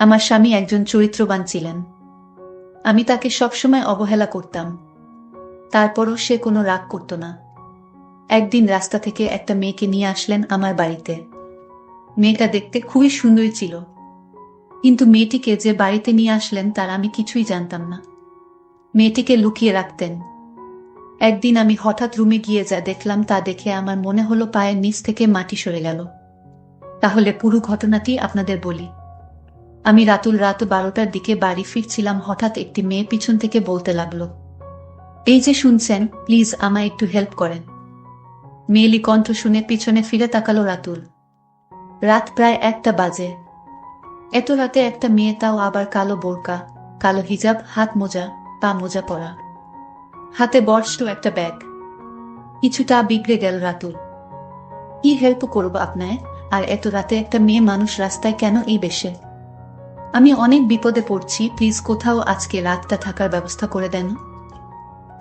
আমার স্বামী একজন চরিত্রবান ছিলেন। আমি তাকে সবসময় অবহেলা করতাম, তারপরও সে কোনো রাগ করত না। একদিন রাস্তা থেকে একটা মেয়েকে নিয়ে আসলেন আমার বাড়িতে। মেয়েটা দেখতে খুবই সুন্দরী ছিল, কিন্তু মেয়েটিকে যে বাড়িতে নিয়ে আসলেন তার আমি কিছুই জানতাম না। মেয়েটিকে লুকিয়ে রাখতেন। একদিন আমি হঠাৎ রুমে গিয়ে যা দেখলাম তা দেখে আমার মনে হলো পায়ের নিচ থেকে মাটি সরে গেল। তাহলে পুরো ঘটনাটি আপনাদের বলি। আমি রাত 12টার দিকে বাড়ি ফিরছিলাম, হঠাৎ একটি মেয়ে পিছন থেকে বলতে লাগলো, এই যে শুনছেন, প্লিজ আমায় একটু হেল্প করেন। মেয়েলি কণ্ঠ শুনে পিছনে ফিরে তাকালো রাতুল। রাত প্রায় 1টা বাজে। এত রাতে একটা মেয়ে, তাও আবার কালো বোরকা, কালো হিজাব, হাত মোজা, পা মোজা পরা, হাতে বড়সড় একটা ব্যাগ। কিছুটা বিগড়ে গেল রাতুল। কি হেল্প করব আপনায়? আর এত রাতে একটা মেয়ে মানুষ রাস্তায় কেন এই বেশে? আমি অনেক বিপদে পড়ছি, প্লিজ কোথাও আজকে রাতটা থাকার ব্যবস্থা করে দেন।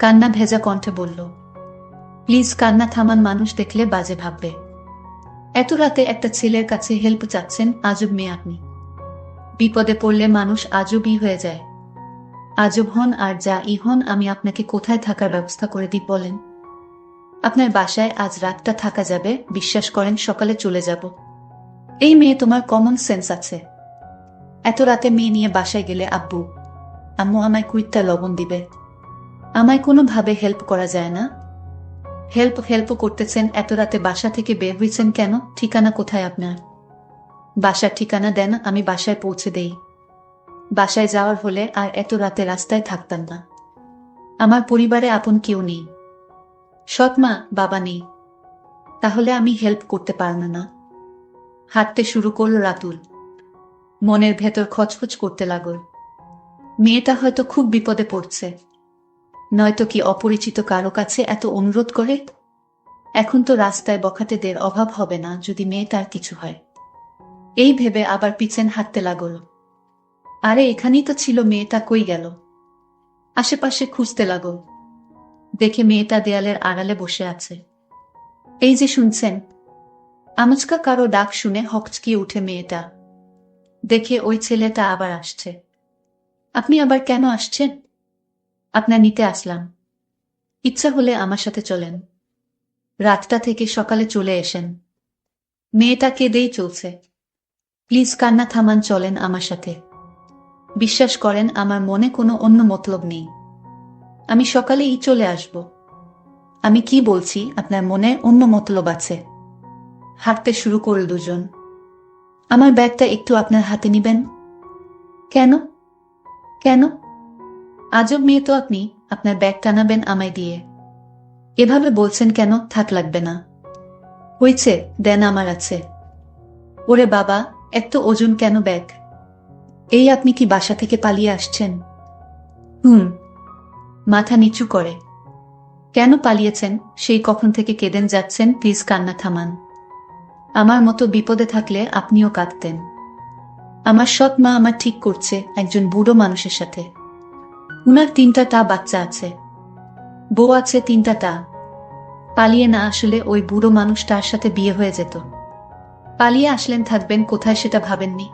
কান্না ভেজা কণ্ঠে বলল। প্লিজ কান্না থামান, মানুষ দেখলে বাজে ভাববে। এত রাতে একটা ছেলের কাছে হেল্প চাচ্ছেন, আজব মেয়ে আপনি। বিপদে পড়লে মানুষ আজবই হয়ে যায়। আজব হন আর যা ই হন, আমি আপনাকে কোথায় থাকার ব্যবস্থা করে দিই বলেন? আপনার বাসায় আজ রাতটা থাকা যাবে, বিশ্বাস করেন সকালে চলে যাব। এই মেয়ে, তোমার কমন সেন্স আছে? এত রাতে মেয়ে নিয়ে বাসায় গেলে আব্বু আম্মু আমায় কুইটটা লবণ দিবে। আমায় কোনোভাবে হেল্প করা যায় না? হেল্প হেল্প করতেছেন, এত রাতে বাসা থেকে বের হয়েছেন কেন? ঠিকানা কোথায় আপনার? বাসার ঠিকানা দেন, আমি বাসায় পৌঁছে দেই। বাসায় যাওয়ার হলে আর এত রাতে রাস্তায় থাকতাম না। আমার পরিবারে আপন কেউ নেই, সৎ মা বাবা নেই। তাহলে আমি হেল্প করতে পারব না। হাঁটতে শুরু করলো রাতুল। মনের ভেতর খচখচ করতে লাগল। মেয়েটা হয়তো খুব বিপদে পড়ছে, নয়তো কি অপরিচিত কারো কাছে এত অনুরোধ করে। এখন তো রাস্তায় বখাটেদের অভাব হবে না যদি মেয়েটার কিছু হয়। এই ভেবে আবার পিছন হাঁটতে লাগল। আরে এখানেই তো ছিল, মেয়েটা কই গেল? আশেপাশে খুঁজতে লাগল। দেখে মেয়েটা দেয়ালের আড়ালে বসে আছে। এই যে শুনছেন, আমচকা কারো ডাক শুনে হকচকিয়ে উঠে মেয়েটা। দেখে ওই ছেলেটা আবার আসছে। আপনি আবার কেন আসছেন? আপনার নিতে আসলাম। ইচ্ছা হলে আমার সাথে চলেন। রাতটা থেকে সকালে চলে এসেন। মেয়েটা কেঁদেই চলছে। প্লিজ কান্না থামান, চলেন আমার সাথে। বিশ্বাস করেন আমার মনে কোনো অন্য মতলব নেই। আমি সকালেই চলে আসব। আমি কি বলছি, আপনার মনে অন্য মতলব আছে। হাঁটতে শুরু করল দুজন। আমার ব্যাগটা একটু আপনার হাতে নিবেন? কেন? কেন? আজব মেয়ে তো আপনি, আপনার ব্যাগ টানাবেন আমায় দিয়ে? এভাবে বলছেন কেন? থাক, লাগবে না। হয়েছে, দেন, আমার আছে। ওরে বাবা, এত ওজন কেন ব্যাগ? এই আপনি কি বাসা থেকে পালিয়ে আসছেন? হুম। মাথা নিচু করে। কেন পালিয়েছেন? সেই কখন থেকে কেঁদেন যাচ্ছেন, প্লিজ কান্না থামান। আমার মতো বিপদে থাকলে আপনিও কাঁদতেন। আমার সৎ মা আমার ঠিক করছে একজন বুড়ো মানুষের সাথে। উনার 3টা বাচ্চা আছে, বউ আছে 3টা। পালিয়ে না আসলে ওই বুড়ো মানুষটার সাথে বিয়ে হয়ে যেত। পালিয়ে আসলেন, থাকবেন কোথায় সেটা ভাবেননি?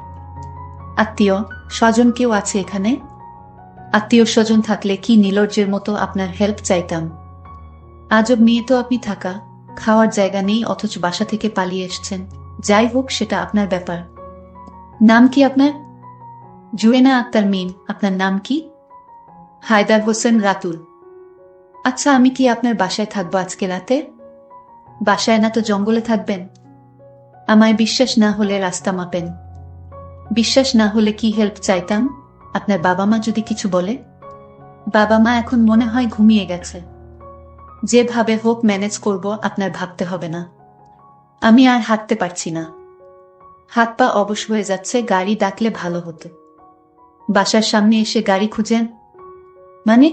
আত্মীয় স্বজন কেউ আছে এখানে? আত্মীয় স্বজন থাকলে কি নির্লজ্জের মতো আপনার হেল্প চাইতাম? আজব মেয়ে তো আপনি, থাকা খাওয়ার জায়গা নেই অথচ বাসা থেকে পালিয়ে এসছেন। যাই হোক, সেটা আপনার ব্যাপার। নাম কি আপনার? জুয়েনা আক্তার মিম। আপনার নাম কি? হায়দার হোসেন রাতুল। আচ্ছা, আমি কি আপনার বাসায় থাকবো আজকে রাতে? বাসায় না তো জঙ্গলে থাকবেন? আমায় বিশ্বাস না হলে রাস্তা মাপেন। বিশ্বাস না হলে কি হেল্প চাইতাম? আপনার বাবা মা যদি কিছু বলে? বাবা মা এখন মনে হয় ঘুমিয়ে গেছে। যেভাবে হোক ম্যানেজ করব, আপনার ভাবতে হবে না। আমি আর হাঁটতে পারছি না, হাত পা অবশ হয়ে যাচ্ছে। গাড়ি ডাকলে ভালো হতো। বাসার সামনে এসে গাড়ি খুঁজেন? মানে?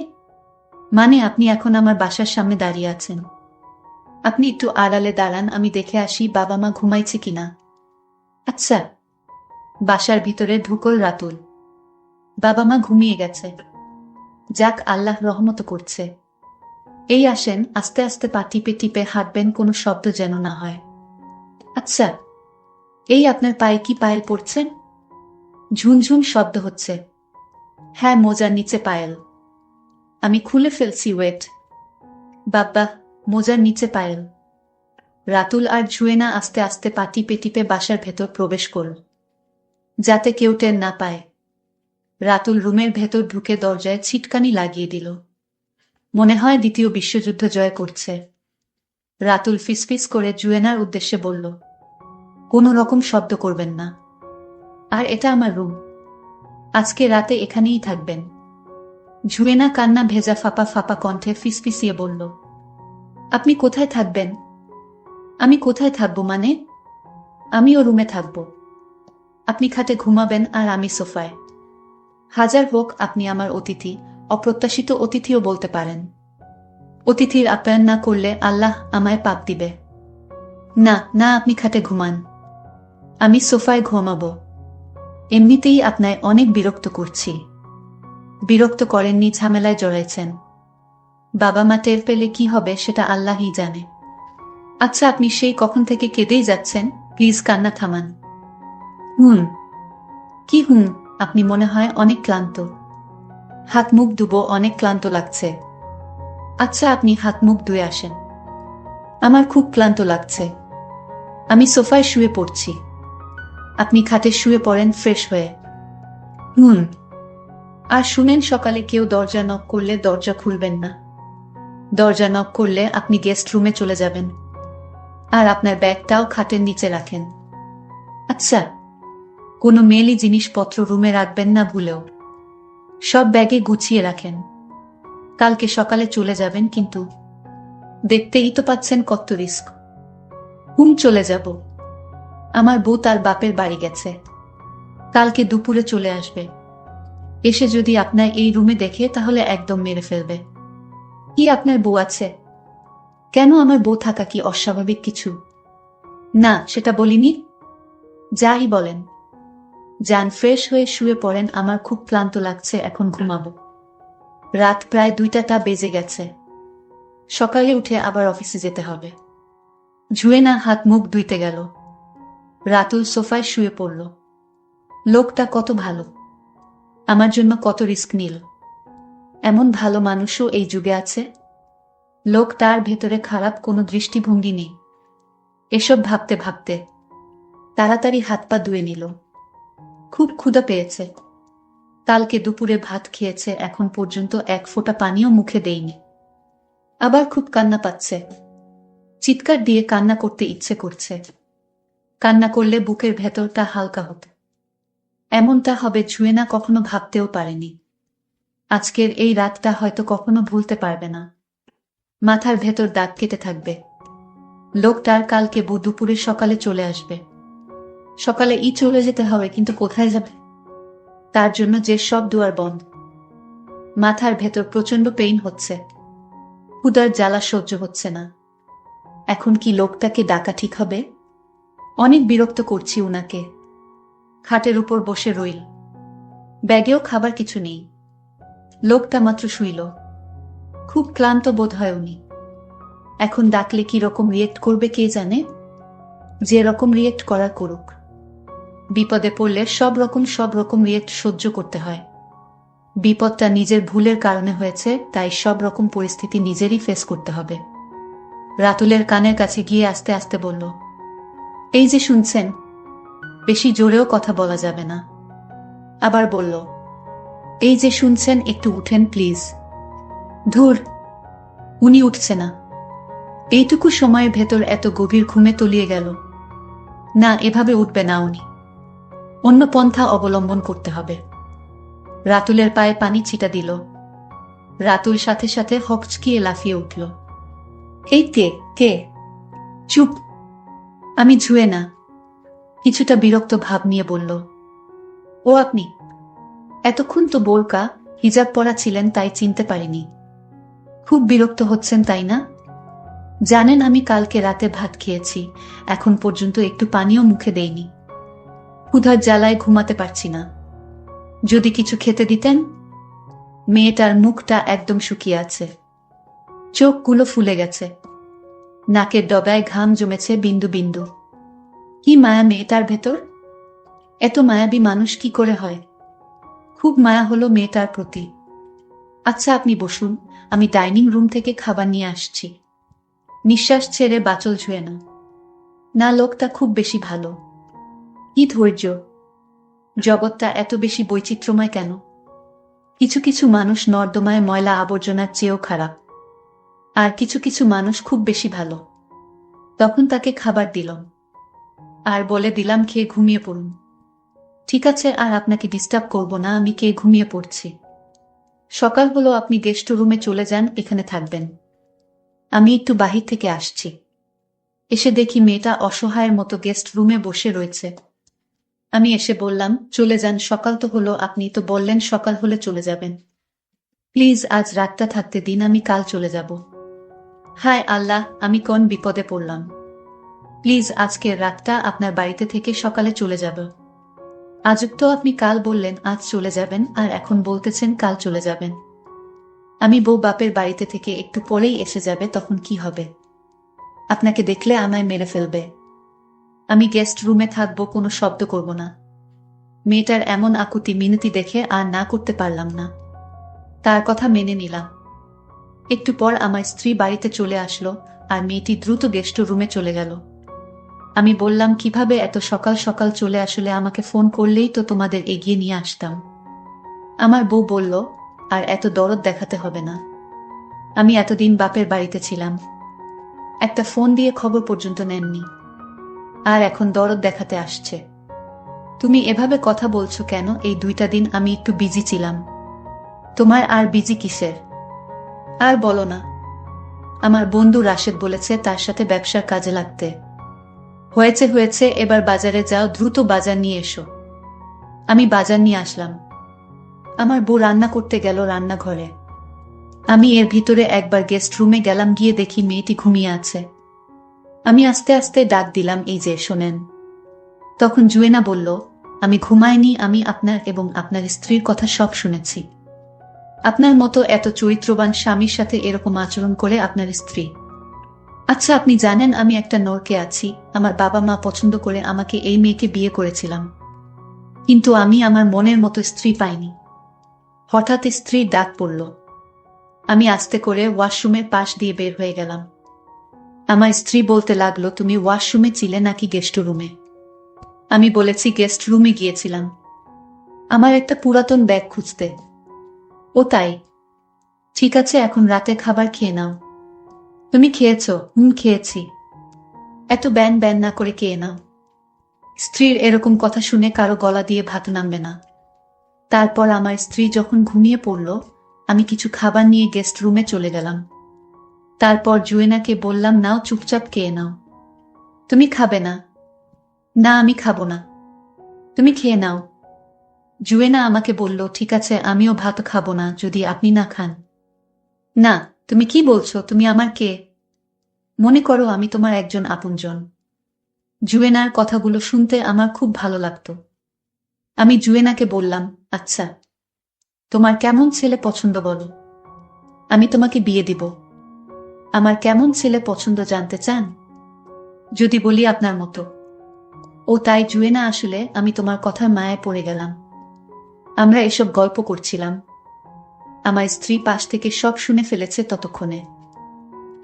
মানে আপনি এখন আমার বাসার সামনে দাঁড়িয়ে আছেন। আপনি একটু আড়ালে দাঁড়ান, আমি দেখে আসি বাবা মা ঘুমাইছে কিনা। আচ্ছা। বাসার ভিতরে ঢুকল রাতুল। বাবা মা ঘুমিয়ে গেছে। যাক, আল্লাহ রহমত করছে। এই আসেন, আস্তে আস্তে পা টিপে টিপে হাঁটবেন, কোনো শব্দ যেন না হয়। আচ্ছা। এই আপনার পায়ে কি পায়েল পড়ছেন? ঝুনঝুন শব্দ হচ্ছে। হ্যাঁ, মোজার নিচে পায়েল। আমি খুলে ফেলছি, ওয়েট। বাব্বা, মোজার নিচে পায়েল। রাতুল আর জুয়েনা আস্তে আস্তে পা টিপে টিপে বাসার ভেতর প্রবেশ করল, যাতে কেউ টের না পায়। রাতুল রুমের ভেতর ঢুকে দরজায় ছিটকানি লাগিয়ে দিল। মনে হয় দ্বিতীয় বিশ্বযুদ্ধ জয় করছে। রাতুল ফিসফিস করে জুয়েনার উদ্দেশ্যে বলল, কোনো রকম শব্দ করবেন না। আর এটা আমার রুম, আজকে রাতে এখানেই থাকবেন। জুয়েনা কান্না ভেজা ফাঁপা ফাঁপা কণ্ঠে ফিসফিসিয়ে বলল, আপনি কোথায় থাকবেন? আমি কোথায় থাকবো মানে? আমিও রুমে থাকব। আপনি খাটে ঘুমাবেন আর আমি সোফায়। হাজার হোক আপনি আমার অতিথি, অপ্রত্যাশিত অতিথিও বলতে পারেন। অতিথির আপ্যায়ন না করলে আল্লাহ আমায় পাপ দিবে। না না, আপনি খাটে ঘুমান, আমি সোফায় ঘুমাবো। এমনিতেই আপনায় অনেক বিরক্ত করছি। বিরক্ত করেননি, ঝামেলায় জড়াইছেন। বাবা মা টের পেলে কি হবে সেটা আল্লাহই জানে। আচ্ছা, আপনি সেই কখন থেকে কেঁদেই যাচ্ছেন, প্লিজ কান্না থামান। কি আপনি মনে হয় অনেক ক্লান্ত। হাত মুখ ধুবো, অনেক ক্লান্ত লাগছে। আচ্ছা, আপনি হাত মুখ ধুয়ে আসেন। আমার খুব ক্লান্ত লাগছে। আমি সোফায় শুয়ে পড়ছি, আপনি খাটে শুয়ে পড়েন ফ্রেশ হয়ে। আর শুনেন, সকালে কেউ দরজা নক করলে দরজা খুলবেন না। দরজা নক করলে আপনি গেস্ট রুমে চলে যাবেন, আর আপনার ব্যাগটাও খাটের নিচে রাখেন। আচ্ছা, কোনো মেয়েলি জিনিসপত্র রুমে রাখবেন না ভুলেও। সব ব্যাগে গুছিয়ে রাখেন। কালকে সকালে চলে যাবেন কিন্তু। দেখতেই তো পাচ্ছেন কত রিস্ক। চলে যাব? আমার বউ তার বাপের বাড়ি গেছে, কালকে দুপুরে চলে আসবে। এসে যদি আপনার এই রুমে দেখে তাহলে একদম মেরে ফেলবে। কি আপনার বউ আছে? কেন, আমার বউ থাকা কি অস্বাভাবিক কিছু? না, সেটা বলিনি। যাই বলেন। যান, ফ্রেশ হয়ে শুয়ে পড়েন, আমার খুব ক্লান্ত লাগছে, এখন ঘুমাবো। রাত প্রায় 2টা বেজে গেছে। সকালে উঠে আবার অফিসে যেতে হবে। জুয়েনা হাত মুখ ধুইতে গেল। রাতুল সোফায় শুয়ে পড়ল। লোকটা কত ভালো, আমার জন্য কত রিস্ক নিল। এমন ভালো মানুষও এই যুগে আছে। লোকটার ভেতরে খারাপ কোনো দৃষ্টিভঙ্গি নেই। এসব ভাবতে ভাবতে তাড়াতাড়ি হাত পা ধুয়ে নিল। খুব ক্ষুধা পেয়েছে। কালকে দুপুরে ভাত খেয়েছে, এখন পর্যন্ত এক ফোঁটা পানিও মুখে দেয়নি। আবার খুব কান্না পাচ্ছে। চিৎকার দিয়ে কান্না করতে ইচ্ছে করছে। কান্না করলে বুকের ভেতরটা হালকা হতো। এমনটা হবে জুয়েনা কখনো ভাবতেও পারেনি। আজকের এই রাতটা হয়তো কখনো ভুলতে পারবে না। মাথার ভেতর দাগ কেটে থাকবে। লোকটার কালকে দুপুরে সকালে চলে আসবে। সকালে চলে যেতে হবে, কিন্তু কোথায় যাবে? তার জন্য যে সব দুয়ার বন্ধ। মাথার ভেতর প্রচন্ড পেইন হচ্ছে। ক্ষুধার জ্বালা সহ্য হচ্ছে না। এখন কি লোকটাকে ডাকা ঠিক হবে? অনেক বিরক্ত করছি উনাকে। খাটের উপর বসে রইল। ব্যাগেও খাবার কিছু নেই। লোকটা মাত্র শুইল। খুব ক্লান্ত বোধ হয় উনি। এখন ডাকলে কি রকম রিয়েক্ট করবে কে জানে। যে রকম রিয়েক্ট করার করুক। বিপদে পড়লে সব রকম রিয়েক্ট সহ্য করতে হয়। বিপদটা নিজের ভুলের কারণে হয়েছে, তাই সব রকম পরিস্থিতি নিজেরই ফেস করতে হবে। রাতুলের কানের কাছে গিয়ে আস্তে আস্তে বলল, এই যে শুনছেন, বেশি জোরেও কথা বলা যাবে না। আবার বলল, এই যে শুনছেন, একটু উঠেন প্লিজ। ধুর, উনি উঠছে না। এইটুকু সময়ের ভেতর এত গভীর ঘুমে তলিয়ে গেল। না, এভাবে উঠবে না উনি। অন্য পন্থা অবলম্বন করতে হবে। রাতুলের পায়ে পানি ছিটা দিল। রাতুল সাথে সাথে হকচকিয়ে লাফিয়ে উঠল। এই কে? চুপ। আমি জুয়েনা। কিছুটা বিরক্ত ভাব নিয়ে বলল, ও আপনি? এতক্ষণ তো বোরকা হিজাব পরা ছিলেন, তাই চিনতে পারিনি। খুব বিরক্ত হচ্ছেন তাই না? জানেন আমি কালকে রাতে ভাত খেয়েছি, এখন পর্যন্ত একটু পানিও মুখে দেইনি। ক্ষুধার জ্বালায় ঘুমাতে পারছি না। যদি কিছু খেতে দিতেন। মেয়েটার মুখটা একদম শুকিয়ে আছে। চোখগুলো ফুলে গেছে। নাকের ডগায় ঘাম জমেছে বিন্দু বিন্দু। কি মায়া মেয়েটার ভেতর। এত মায়াবী মানুষ কি করে হয়? খুব মায়া হলো মেয়েটার প্রতি। আচ্ছা আপনি বসুন, আমি ডাইনিং রুম থেকে খাবার নিয়ে আসছি। নিঃশ্বাস ছেড়ে বাচল ছুঁয়ে না। না, লোকটা খুব বেশি ভালো। কি ধৈর্য! জগৎটা এত বেশি বৈচিত্র্যময় কেন? কিছু কিছু মানুষ নর্দমায় ময়লা আবর্জনার চেয়েও খারাপ, আর কিছু কিছু মানুষ খুব বেশি ভালো। তখন তাকে খাবার দিলাম, আর বলে দিলাম খেয়ে ঘুমিয়ে পড়ুন। ঠিক আছে, আর আপনাকে ডিস্টার্ব করব না, আমি খেয়ে ঘুমিয়ে পড়ছি। সকাল হলো, আপনি গেস্ট রুমে চলে যান, এখানে থাকবেন। আমি একটু বাহির থেকে আসছি। এসে দেখি মেয়েটা অসহায়ের মতো গেস্ট রুমে বসে রয়েছে। আমি এসে বললাম, চলে যান, সকাল তো হলো, আপনি তো বললেন সকাল হলে চলে যাবেন। প্লিজ আজ রাতটা থাকতে দিন, আমি কাল চলে যাব। হায় আল্লাহ, আমি কোন বিপদে পড়লাম! প্লিজ আজকের রাতটা আপনার বাড়িতে থেকে সকালে চলে যাব। আজব তো, আপনি কাল বললেন আজ চলে যাবেন, আর এখন বলতেছেন কাল চলে যাবেন। আমি বউ বাপের বাড়িতে থেকে একটু পরেই এসে যাবে, তখন কি হবে? আপনাকে দেখলে আমায় মেরে ফেলবে। আমি গেস্ট রুমে থাকবো, কোনো শব্দ করব না। মেয়েটার এমন আকুতি মিনতি দেখে আর না করতে পারলাম না। তার কথা মেনে নিলাম। একটু পর আমার স্ত্রী বাড়িতে চলে আসলো, আর মেয়েটি দ্রুত গেস্ট রুমে চলে গেল। আমি বললাম, কিভাবে এত সকাল সকাল চলে আসলে? আমাকে ফোন করলেই তো তোমাদের এগিয়ে নিয়ে আসতাম। আমার বউ বলল, আর এত দরদ দেখাতে হবে না। আমি এতদিন বাপের বাড়িতে ছিলাম, একটা ফোন দিয়ে খবর পর্যন্ত নেননি, আর এখন দরদ দেখাতে আসছে। তুমি এভাবে কথা বলছো কেন? এই 2টা দিন আমি একটু বিজি ছিলাম। তোমার আর বিজি কিসের? আর বলো না। আমার বন্ধু রাশেদ বলেছে তার সাথে ব্যবসার কাজে লাগতে। হয়েছে হয়েছে, এবার বাজারে যাও, দ্রুত বাজার নিয়ে এসো। আমি বাজার নিয়ে আসলাম। আমার বউ রান্না করতে গেল রান্নাঘরে। আমি এর ভিতরে একবার গেস্ট রুমে গেলাম, গিয়ে দেখি মেয়েটি ঘুমিয়ে আছে। আমি আস্তে আস্তে ডাক দিলাম, এই যে শোনেন। তখন জুয়েনা বলল, আমি ঘুমাইনি, আমি আপনার এবং আপনার স্ত্রীর কথা সব শুনেছি। আপনার মতো এত চরিত্রবান স্বামীর সাথে এরকম আচরণ করে আপনার স্ত্রী। আচ্ছা আপনি জানেন আমি একটা নরকে আছি। আমার বাবা মা পছন্দ করে আমাকে এই মেয়েকে বিয়ে করেছিলাম, কিন্তু আমি আমার মনের মতো স্ত্রী পাইনি। হঠাৎ স্ত্রীর ডাক পড়ল। আমি আস্তে করে ওয়াশরুমের পাশ দিয়ে বের হয়ে গেলাম। আমার স্ত্রী বলতে লাগলো, তুমি ওয়াশরুমে ছিলে নাকি গেস্ট রুমে? আমি বলেছি গেস্ট রুমে গিয়েছিলাম, আমার একটা পুরাতন ব্যাগ খুঁজতে। ও তাই? ঠিক আছে, এখন রাতে খাবার খেয়ে নাও। তুমি খেয়েছো? খেয়েছি। এত ব্যান ব্যান না করে খেয়ে নাও। স্ত্রীর এরকম কথা শুনে কারো গলা দিয়ে ভাত নামবে না। তারপর আমার স্ত্রী যখন ঘুমিয়ে পড়ল, আমি কিছু খাবার নিয়ে গেস্ট রুমে চলে গেলাম। তারপর জুয়েনাকে বললাম, নাও চুপচাপ খেয়ে নাও। তুমি খাবে না? না, আমি খাবো না। তুমি খেয়ে নাও। জুয়েনা আমাকে বলল, ঠিক আছে, আমিও ভাত খাবো না যদি আপনি না খান। না, তুমি কি বলছো? তুমি আমার কে? মনে করো আমি তোমার একজন আপনজন। জুয়েনার কথাগুলো শুনতে আমার খুব ভালো লাগতো। আমি জুয়েনাকে বললাম, আচ্ছা, তোমার কেমন ছেলে পছন্দ বলো, আমি তোমাকে বিয়ে দিব। আমার কেমন ছেলে পছন্দ জানতে চান? যদি বলি আপনার মতো। ও তাই জুয়েনা, আসলে আমি তোমার কথার মায়ায় পড়ে গেলাম। আমরা এসব গল্প করছিলাম। আমার স্ত্রী পাশ থেকে সব শুনে ফেলেছে ততক্ষণে।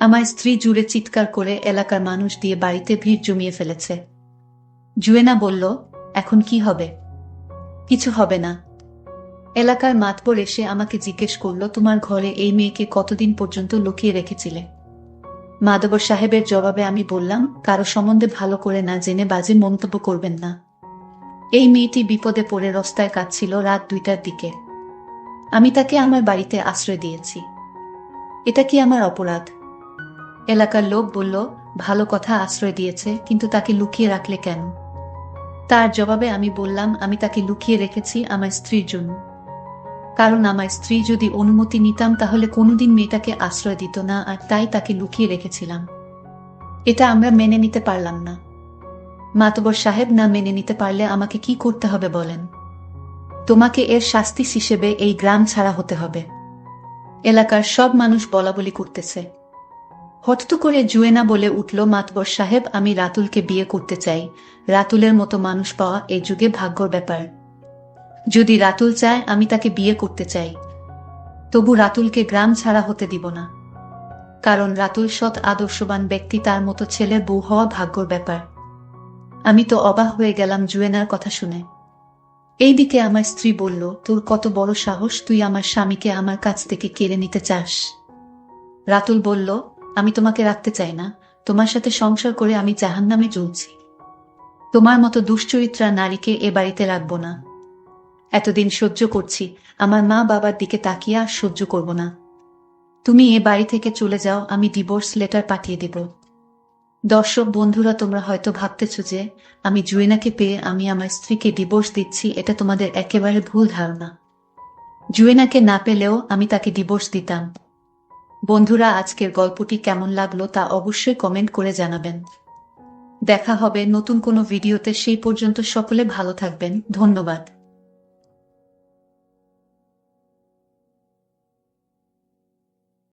আমার স্ত্রী জুড়ে চিৎকার করে এলাকার মানুষ দিয়ে বাড়িতে ভিড় জমিয়ে ফেলেছে। জুয়েনা বলল, এখন কি হবে? কিছু হবে না। এলাকার মাতবর এসে আমাকে জিজ্ঞেস করল, তোমার ঘরে এই মেয়েকে কতদিন পর্যন্ত লুকিয়ে রেখেছিলে? মাতবর সাহেবের জবাবে আমি বললাম, কারো সম্বন্ধে ভালো করে না জেনে বাজে মন্তব্য করবেন না। এই মেয়েটি বিপদে পড়ে রাস্তায় কাঁদছিল রাত 2টার দিকে। আমি তাকে আমার বাড়িতে আশ্রয় দিয়েছি। এটা কি আমার অপরাধ? এলাকার লোক বলল, ভালো কথা, আশ্রয় দিয়েছে, কিন্তু তাকে লুকিয়ে রাখলে কেন? তার জবাবে আমি বললাম, আমি তাকে লুকিয়ে রেখেছি আমার স্ত্রীর জন্য। কারণ আমার স্ত্রী যদি অনুমতি নিতাম তাহলে কোনোদিন মেয়েটাকে আশ্রয় দিত না, আর তাই তাকে লুকিয়ে রেখেছিলাম। এটা আমরা মেনে নিতে পারলাম না। মাতবর সাহেব না মেনে নিতে পারলে আমাকে কি করতে হবে বলেন? তোমাকে এর শাস্তি হিসেবে এই গ্রাম ছাড়া হতে হবে। এলাকার সব মানুষ বলাবলি করতেছে। হঠাৎ করে জুয়েনা বলে উঠল, মাতবর সাহেব, আমি রাতুলকে বিয়ে করতে চাই। রাতুলের মতো মানুষ পাওয়া এই যুগে ভাগ্যর ব্যাপার। যদি রাতুল চায় আমি তাকে বিয়ে করতে চাই, তবু রাতুলকে গ্রাম ছাড়া হতে দিব না। কারণ রাতুল সৎ আদর্শবান ব্যক্তি, তার মতো ছেলে বউ হওয়া ভাগ্যর ব্যাপার। আমি তো অবাক হয়ে গেলাম জুয়েনার কথা শুনে। এইদিকে আমার স্ত্রী বলল, তোর কত বড় সাহস, তুই আমার স্বামীকে আমার কাছ থেকে কেড়ে নিতে চাস? রাতুল বলল, আমি তোমাকে রাখতে চাই না, তোমার সাথে সংসার করে আমি জাহান্নামে জ্বলছি। তোমার মতো দুশ্চরিত্রা নারীকে এ বাড়িতে রাখবো না। এতদিন সহ্য করছি, আমার মা বাবার দিকে তাকিয়ে আর সহ্য করব না। তুমি এ বাড়ি থেকে চলে যাও, আমি ডিভোর্স লেটার পাঠিয়ে দেব। দর্শক বন্ধুরা, তোমরা হয়তো ভাবতেছ যে আমি জুয়েনাকে পেয়ে আমি আমার স্ত্রীকে ডিভোর্স দিচ্ছি। এটা তোমাদের একেবারে ভুল ধারণা। জুয়েনাকে না পেলেও আমি তাকে ডিভোর্স দিতাম। বন্ধুরা, আজকের গল্পটি কেমন লাগলো তা অবশ্যই কমেন্ট করে জানাবেন। দেখা হবে নতুন কোনো ভিডিওতে, সেই পর্যন্ত সকলে ভালো থাকবেন। ধন্যবাদ।